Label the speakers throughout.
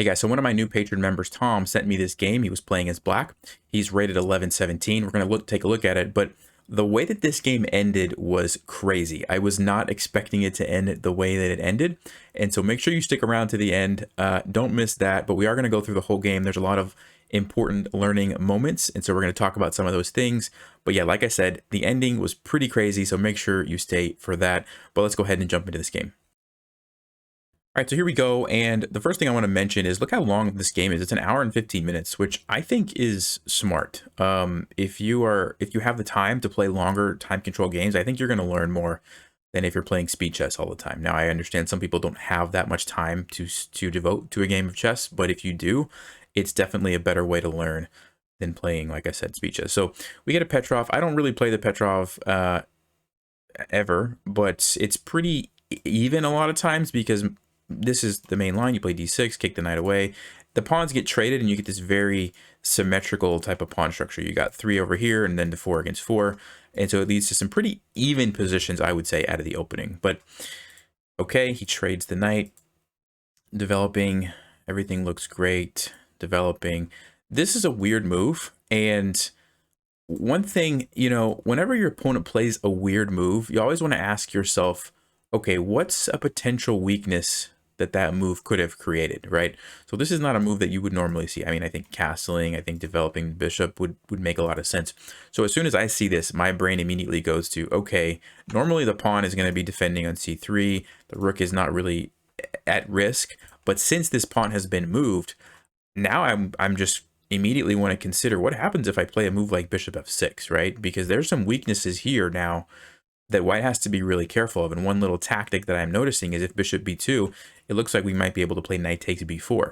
Speaker 1: Hey guys, so one of my new patron members, Tom, sent me this game. He was playing as black. He's rated 11-17. We're going to take a look at it, but the way that this game ended was crazy. I was not expecting it to end the way that it ended, and so make sure you stick around to the end. Don't miss that, but we are going to go through the whole game. There's a lot of important learning moments, and so we're going to talk about some of those things. But yeah, like I said, the ending was pretty crazy, so make sure you stay for that. But let's go ahead and jump into this game. All right, so here we go, and the first thing I want to mention is look how long this game is. It's an hour and 15 minutes, which I think is smart. If you have the time to play longer time control games, I think you're going to learn more than if you're playing speed chess all the time. Now, I understand some people don't have that much time to devote to a game of chess, but if you do, it's definitely a better way to learn than playing, like I said, speed chess. So we get a Petrov. I don't really play the Petrov ever, but it's pretty even a lot of times because this is the main line. You play d6, kick the knight away. The pawns get traded, and you get this very symmetrical type of pawn structure. You got 3 over here, and then the 4 against 4. And so it leads to some pretty even positions, I would say, out of the opening. But okay, he trades the knight. Developing. Everything looks great. Developing. This is a weird move, and one thing, whenever your opponent plays a weird move, you always want to ask yourself, okay, what's a potential weakness that move could have created, right? So this is not a move that you would normally see. I mean, I think castling, I think developing the bishop would make a lot of sense. So as soon as I see this, my brain immediately goes to, okay, normally the pawn is going to be defending on c3. The rook is not really at risk. But since this pawn has been moved, now I'm just immediately want to consider what happens if I play a move like bishop f6, right? Because there's some weaknesses here now that white has to be really careful of. And one little tactic that I'm noticing is if bishop b2, it looks like we might be able to play knight takes b4.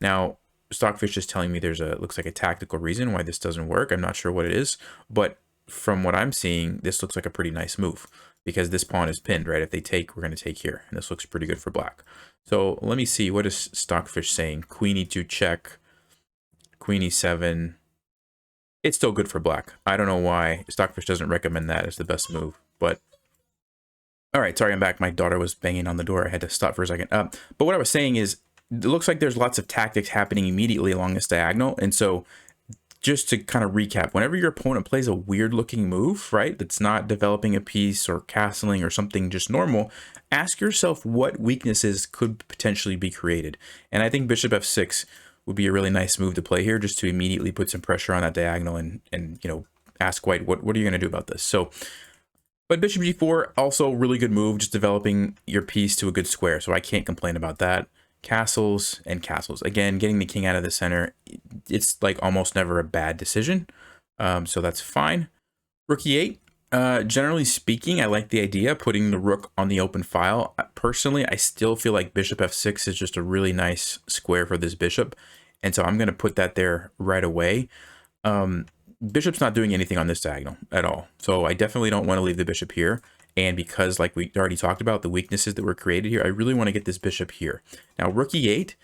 Speaker 1: Now, Stockfish is telling me looks like a tactical reason why this doesn't work. I'm not sure what it is, but from what I'm seeing, this looks like a pretty nice move because this pawn is pinned, right? If they take, we're going to take here, and this looks pretty good for black. So let me see, what is Stockfish saying? Queen e2 check, queen e7. It's still good for black. I don't know why Stockfish doesn't recommend that as the best move, but all right, sorry, I'm back. My daughter was banging on the door. I had to stop for a second. But what I was saying is, it looks like there's lots of tactics happening immediately along this diagonal. And so just to kind of recap, whenever your opponent plays a weird looking move, right, that's not developing a piece or castling or something just normal, ask yourself what weaknesses could potentially be created. And I think bishop f6 would be a really nice move to play here, just to immediately put some pressure on that diagonal and ask white, what are you going to do about this? So, but bishop g4, also really good move, just developing your piece to a good square. So I can't complain about that. Castles and castles. Again, getting the king out of the center, it's like almost never a bad decision. So that's fine. Rook e8. Generally speaking, I like the idea of putting the rook on the open file. Personally, I still feel like bishop f6 is just a really nice square for this bishop. And so I'm going to put that there right away. Bishop's not doing anything on this diagonal at all. So I definitely don't want to leave the bishop here. And because, like we already talked about, the weaknesses that were created here, I really want to get this bishop here. Now, rook e8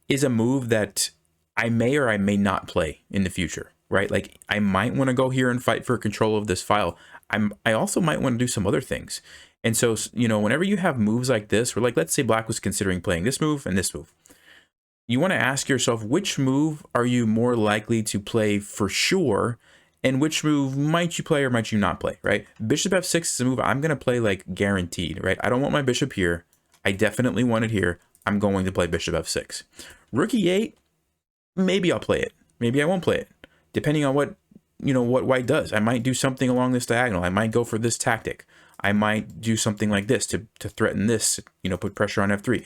Speaker 1: is a move that I may or I may not play in the future, right? Like, I might want to go here and fight for control of this file. I also might want to do some other things. And so, whenever you have moves like this, or like, let's say black was considering playing this move and this move, you want to ask yourself, which move are you more likely to play for sure, and which move might you play or might you not play, right? Bishop f6 is a move I'm going to play like guaranteed, right? I don't want my bishop here. I definitely want it here. I'm going to play bishop f6. Rook e8, maybe I'll play it. Maybe I won't play it, depending on what white does. I might do something along this diagonal. I might go for this tactic. I might do something like this to threaten this, put pressure on f3.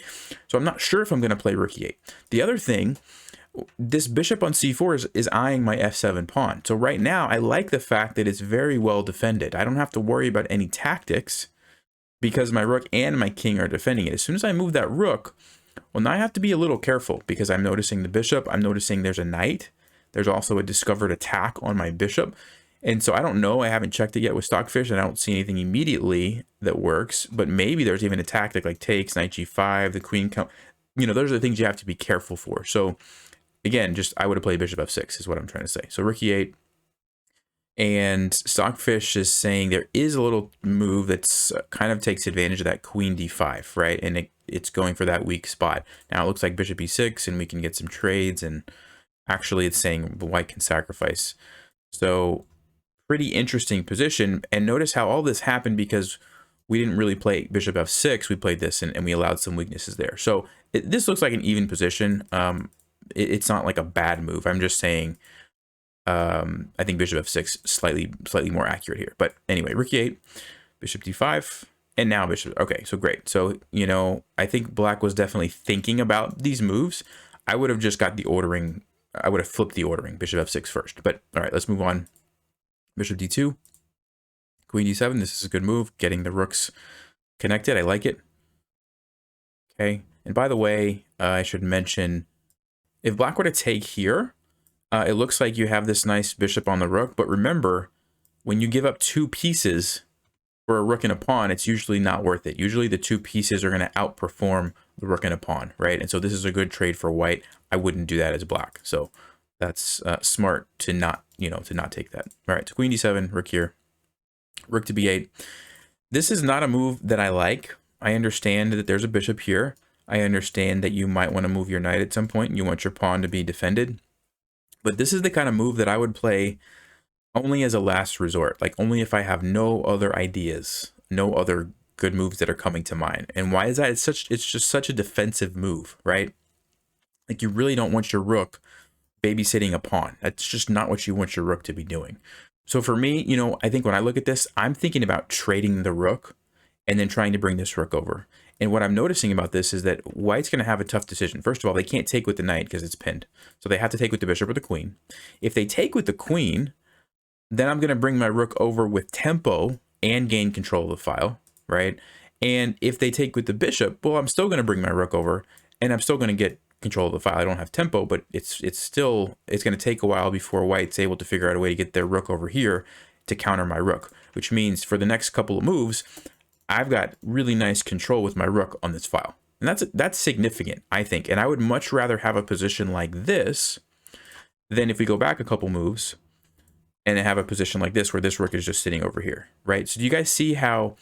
Speaker 1: So I'm not sure if I'm going to play rook e8. The other thing, this bishop on c4 is eyeing my f7 pawn. So right now, I like the fact that it's very well defended. I don't have to worry about any tactics because my rook and my king are defending it. As soon as I move that rook, well, now I have to be a little careful because I'm noticing the bishop. I'm noticing there's a knight. There's also a discovered attack on my bishop. And so I don't know, I haven't checked it yet with Stockfish, and I don't see anything immediately that works, but maybe there's even a tactic like takes, knight g5, the queen come, those are the things you have to be careful for. So again, I would have played bishop f6 is what I'm trying to say. So rook e8, And Stockfish is saying there is a little move that's kind of takes advantage of that queen d5, right? And it's going for that weak spot. Now it looks like bishop e6, and we can get some trades, and actually it's saying white can sacrifice. So pretty interesting position. And notice how all this happened because we didn't really play bishop f6. We played this, and we allowed some weaknesses there. So this looks like an even position. It's not like a bad move. I'm just saying I think bishop f6 slightly more accurate here. But anyway, rook e8, bishop d5, and now bishop. Okay, so great. So, you know, I think black was definitely thinking about these moves. I would have just got the ordering. I would have flipped the ordering, bishop f6 first. But all right, let's move on. Bishop d2, queen d7. This is a good move, getting the rooks connected. I like it. Okay, and by the way, I should mention, if black were to take here, it looks like you have this nice bishop on the rook. But remember, when you give up 2 pieces for a rook and a pawn, it's usually not worth it. Usually the 2 pieces are going to outperform the rook and a pawn, right? And so this is a good trade for white. I wouldn't do that as black. So that's smart to not, to not take that. All right, so queen d7, rook here, rook to b8. This is not a move that I like. I understand that there's a bishop here. I understand that you might want to move your knight at some point and you want your pawn to be defended. But this is the kind of move that I would play only as a last resort, like only if I have no other ideas, no other good moves that are coming to mind. And why is that? It's just such a defensive move, right? Like you really don't want your rook babysitting a pawn. That's just not what you want your rook to be doing. So for me, I think when I look at this, I'm thinking about trading the rook and then trying to bring this rook over. And what I'm noticing about this is that white's going to have a tough decision. First of all, they can't take with the knight because it's pinned. So they have to take with the bishop or the queen. If they take with the queen, then I'm going to bring my rook over with tempo and gain control of the file, right? And if they take with the bishop, well, I'm still going to bring my rook over and I'm still going to get control of the file. I don't have tempo, but it's going to take a while before white's able to figure out a way to get their rook over here to counter my rook, which means for the next couple of moves, I've got really nice control with my rook on this file. And that's significant, I think. And I would much rather have a position like this than if we go back a couple moves and have a position like this where this rook is just sitting over here, right? So do you guys see how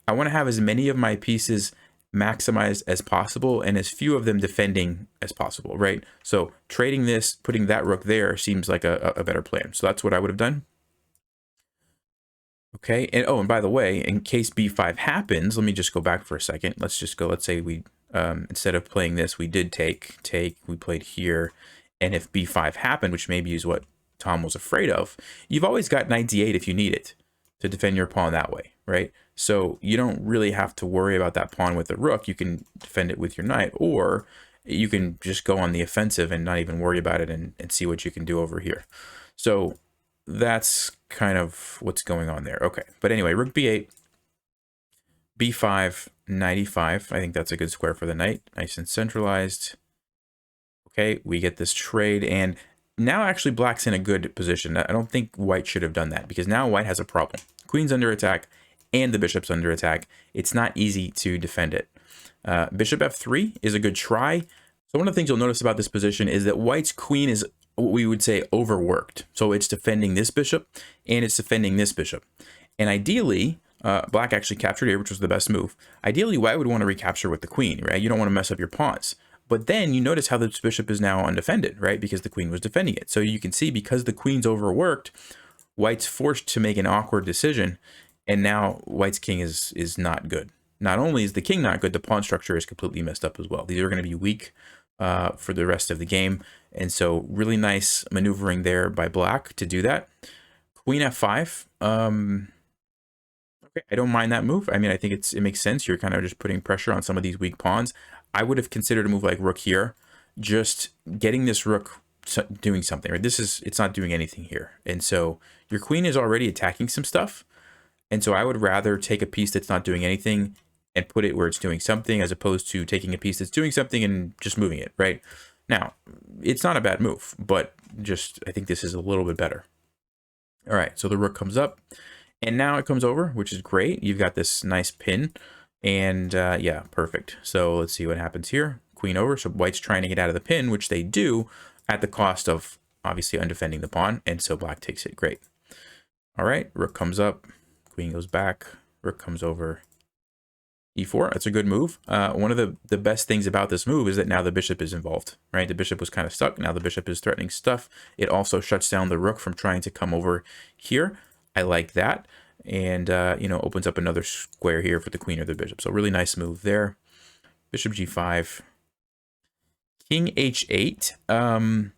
Speaker 1: I want to have as many of my pieces maximized as possible and as few of them defending as possible, right? So trading this, putting that rook there seems like a better plan. So that's what I would have done. Okay, and oh, and by the way, in case b5 happens, let me just go back for a second. Let's say we, instead of playing this, we did take, we played here. And if b5 happened, which maybe is what Tom was afraid of, you've always got knight d8 if you need it to defend your pawn that way, right? So you don't really have to worry about that pawn with the rook. You can defend it with your knight, or you can just go on the offensive and not even worry about it and see what you can do over here. So that's kind of what's going on there. Okay, but anyway, rook b8, b5, knight e5. I think that's a good square for the knight. Nice and centralized. Okay, we get this trade, and now actually black's in a good position. I don't think white should have done that because now white has a problem. Queen's under attack and the bishop's under attack. It's not easy to defend it. Bishop f3 is a good try. So one of the things you'll notice about this position is that white's queen is what we would say overworked. So it's defending this bishop and it's defending this bishop. And ideally, black actually captured here, which was the best move. Ideally, white would want to recapture with the queen, right? You don't want to mess up your pawns. But then you notice how this bishop is now undefended, right? Because the queen was defending it. So you can see because the queen's overworked, white's forced to make an awkward decision. And now white's king is not good. Not only is the king not good, the pawn structure is completely messed up as well. These are going to be weak for the rest of the game. And so really nice maneuvering there by black to do that. Queen f5. Okay, I don't mind that move. I mean, I think it makes sense. You're kind of just putting pressure on some of these weak pawns. I would have considered a move like rook here, just getting this rook doing something, right? It's not doing anything here. And so your queen is already attacking some stuff. And so I would rather take a piece that's not doing anything and put it where it's doing something, as opposed to taking a piece that's doing something and just moving it, right? Now, it's not a bad move, but just I think this is a little bit better. All right, so the rook comes up, and now it comes over, which is great. You've got this nice pin. And yeah, perfect. So let's see what happens here. Queen over. So white's trying to get out of the pin, which they do at the cost of obviously undefending the pawn. And so black takes it. Great. All right, rook comes up, queen goes back, rook comes over, e4. That's a good move. One of the best things about this move is that now the bishop is involved, right? The bishop was kind of stuck. Now the bishop is threatening stuff. It also shuts down the rook from trying to come over here. I like that. And, you know, opens up another square here for the queen or the bishop. So really nice move there. Bishop g5. King h8.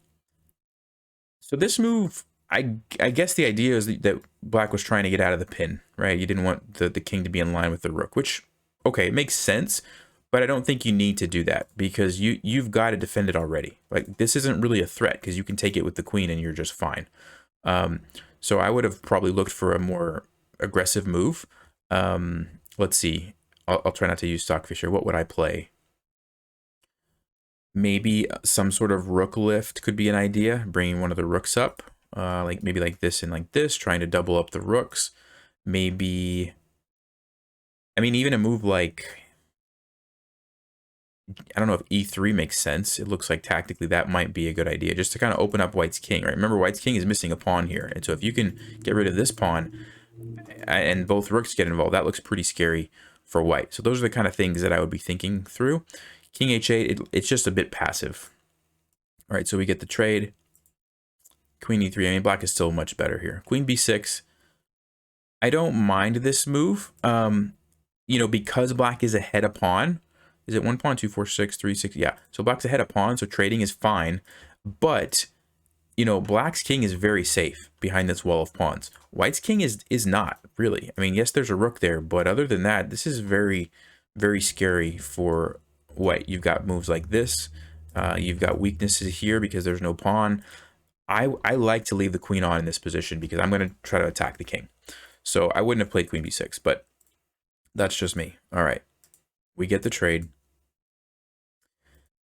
Speaker 1: So this move, I guess the idea is that black was trying to get out of the pin, right? You didn't want the king to be in line with the rook, which, okay, it makes sense, but I don't think you need to do that because you've got to defend it already. Like, this isn't really a threat because you can take it with the queen and you're just fine. So I would have probably looked for a more aggressive move. Let's see. I'll try not to use Stockfisher. What would I play? Maybe some sort of rook lift could be an idea, bringing one of the rooks up, like maybe like this and like this, trying to double up the rooks. Maybe, I mean, even a move like, I don't know if e3 makes sense. It looks like tactically that might be a good idea, just to kind of open up white's king, right? Remember, white's king is missing a pawn here, and so if you can get rid of this pawn and both rooks get involved, that looks pretty scary for white. So those are the kind of things that I would be thinking through. King h8, it's just a bit passive. All right, so we get the trade. Queen e3. I mean, black is still much better here. Queen b6. I don't mind this move. You know, because black is ahead of pawn. Is it 1 pawn, 2, 4, 6, 3, 6? Yeah. So black's ahead of pawn, so trading is fine. But, you know, black's king is very safe behind this wall of pawns. White's king is not, really. I mean, yes, there's a rook there, but other than that, this is very, very scary for white. You've got moves like this. You've got weaknesses here because there's no pawn. I like to leave the queen on in this position because I'm going to try to attack the king. So I wouldn't have played queen b6, but that's just me. All right. We get the trade.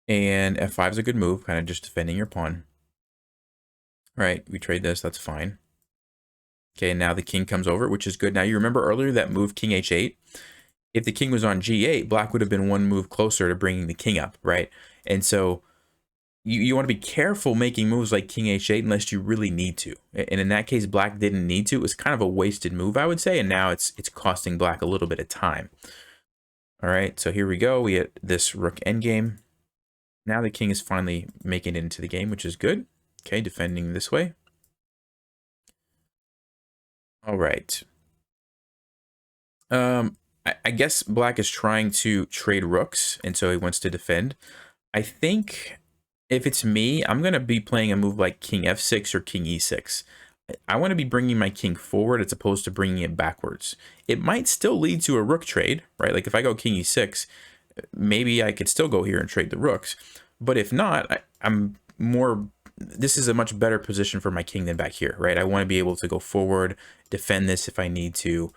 Speaker 1: And f5 is a good move, kind of just defending your pawn. All right, we trade this. That's fine. Okay, and now the king comes over, which is good. Now, you remember earlier that move king h8? If the king was on g8, black would have been one move closer to bringing the king up, right? And so you want to be careful making moves like king h8 unless you really need to. And in that case, black didn't need to. It was kind of a wasted move, I would say, and now it's costing black a little bit of time. All right, so here we go. We get this rook endgame. Now the king is finally making it into the game, which is good. Okay, defending this way. All right. I guess black is trying to trade rooks, and so he wants to defend. I think if it's me, I'm going to be playing a move like king f6 or king e6. I want to be bringing my king forward as opposed to bringing it backwards. It might still lead to a rook trade, right? Like if I go king e6, maybe I could still go here and trade the rooks. But if not, I'm more... This is a much better position for my king than back here, right? I want to be able to go forward, defend this if I need to,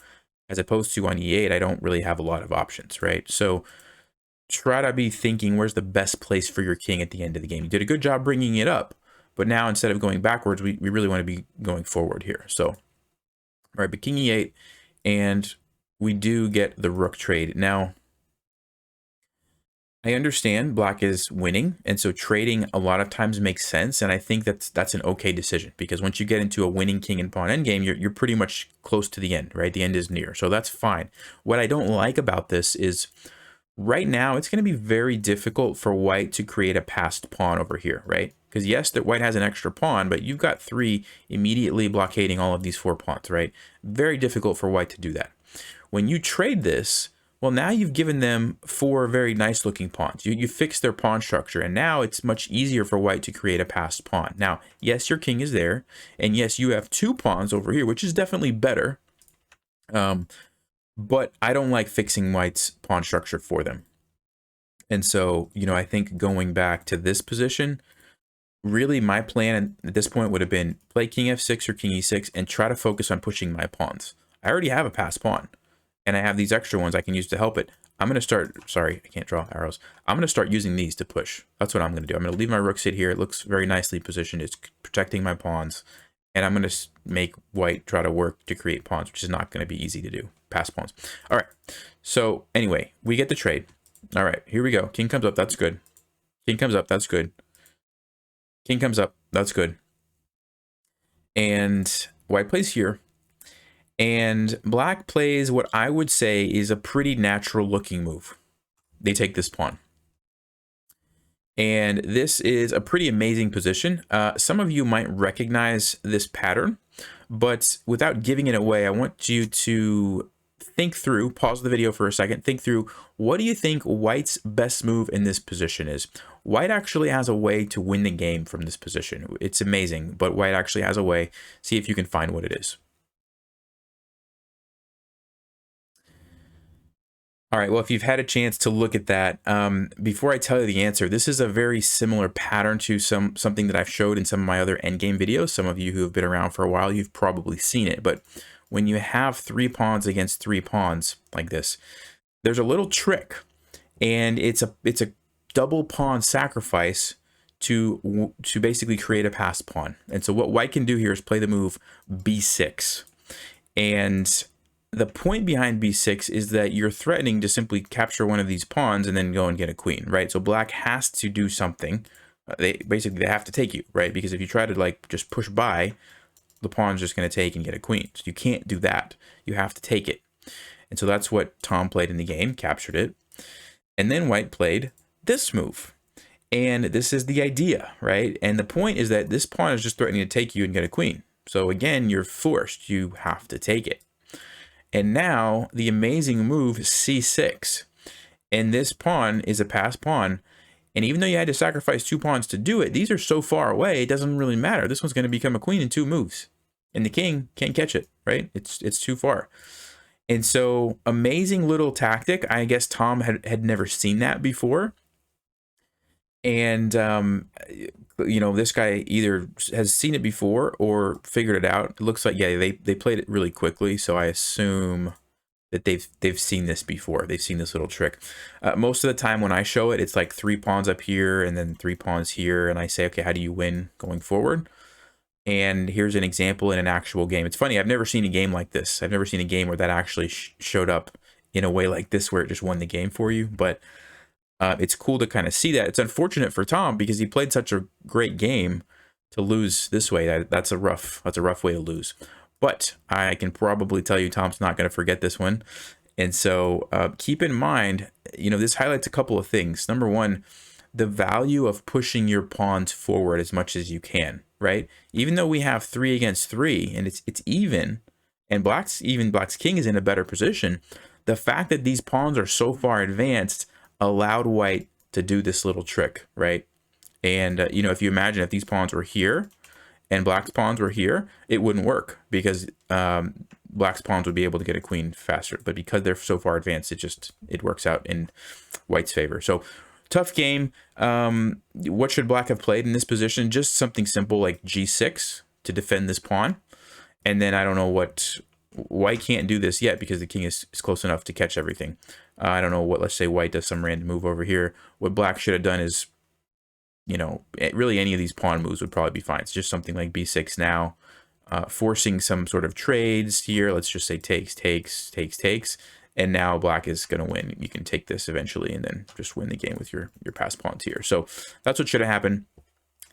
Speaker 1: as opposed to on e8, I don't really have a lot of options, right? So try to be thinking where's the best place for your king at the end of the game. You did a good job bringing it up, but now instead of going backwards, we really want to be going forward here. So, all right, but king e8, and we do get the rook trade. Now, I understand black is winning, and so trading a lot of times makes sense, and I think that's an okay decision, because once you get into a winning king and pawn endgame, you're pretty much close to the end, right? The end is near, so that's fine. What I don't like about this is right now it's going to be very difficult for white to create a passed pawn over here, right? Because yes, that white has an extra pawn, but you've got 3 immediately blockading all of these 4 pawns, right? Very difficult for white to do that. When you trade this, well, now you've given them 4 very nice looking pawns. You fixed their pawn structure, and now it's much easier for white to create a passed pawn. Now, yes, your king is there, and yes, you have 2 pawns over here, which is definitely better. But I don't like fixing white's pawn structure for them. And so, you know, I think going back to this position, really my plan at this point would have been play king f6 or king e6 and try to focus on pushing my pawns. I already have a passed pawn, and I have these extra ones I can use to help it. I'm going to start, sorry, I can't draw arrows. I'm going to start using these to push. That's what I'm going to do. I'm going to leave my rook sit here. It looks very nicely positioned. It's protecting my pawns. And I'm going to make white try to work to create pawns, which is not going to be easy to do. Pass pawns. All right. So anyway, we get the trade. All right, here we go. King comes up. That's good. King comes up. That's good. King comes up. That's good. And white plays here. And black plays what I would say is a pretty natural looking move. They take this pawn. And this is a pretty amazing position. Some of you might recognize this pattern, but without giving it away, I want you to think through, pause the video for a second, think through, what do you think white's best move in this position is? White actually has a way to win the game from this position. It's amazing, but white actually has a way. See if you can find what it is. All right, well, if you've had a chance to look at that, before I tell you the answer, this is a very similar pattern to something that I've showed in some of my other endgame videos. Some of you who have been around for a while, you've probably seen it. But when you have 3 pawns against 3 pawns like this, there's a little trick, and it's a double pawn sacrifice to basically create a passed pawn. And so what white can do here is play the move b6, and the point behind b6 is that you're threatening to simply capture one of these pawns and then go and get a queen, right? So black has to do something. They have to take you, right? Because if you try to like just push by, the pawn's just going to take and get a queen. So you can't do that. You have to take it. And so that's what Tom played in the game, captured it. And then white played this move. And this is the idea, right? And the point is that this pawn is just threatening to take you and get a queen. So again, you're forced. You have to take it. And now the amazing move c6, and this pawn is a passed pawn, and even though you had to sacrifice 2 pawns to do it, these are so far away it doesn't really matter. This one's going to become a queen in 2 moves, and the king can't catch it, right? It's too far. And so amazing little tactic. I guess Tom had never seen that before, and you know, this guy either has seen it before or figured it out. It looks like, yeah, they played it really quickly, so I assume that they've seen this before. They've seen this little trick. Most of the time when I show it, it's like 3 pawns up here and then 3 pawns here, and I say, okay, how do you win going forward? And here's an example in an actual game. It's funny, I've never seen a game like this. I've never seen a game where that actually showed up in a way like this, where it just won the game for you. But it's cool to kind of see that. It's unfortunate for Tom because he played such a great game to lose this way. That's a rough way to lose. But I can probably tell you Tom's not going to forget this one. And so keep in mind, you know, this highlights a couple of things. Number one, the value of pushing your pawns forward as much as you can, right? Even though we have 3 against 3 and it's even, and black's king is in a better position, the fact that these pawns are so far advanced allowed white to do this little trick, right? And you know, if you imagine if these pawns were here and black's pawns were here, it wouldn't work because black's pawns would be able to get a queen faster. But because they're so far advanced, it works out in white's favor. So tough game. What should black have played in this position? Just something simple like g6 to defend this pawn. And then I don't know what, white can't do this yet because the king is close enough to catch everything. I don't know what, let's say white does some random move over here. What black should have done is, you know, really any of these pawn moves would probably be fine. It's just something like b6 now, forcing some sort of trades here. Let's just say takes, and now black is going to win. You can take this eventually and then just win the game with your passed pawns here. So that's what should have happened.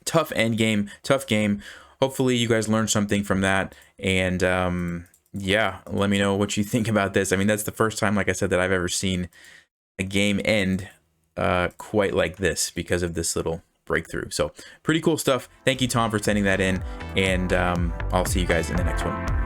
Speaker 1: Tough end game, tough game. Hopefully you guys learned something from that, and yeah, let me know what you think about this. I mean, that's the first time, like I said, that I've ever seen a game end quite like this because of this little breakthrough. So pretty cool stuff. Thank you, Tom, for sending that in, and I'll see you guys in the next one.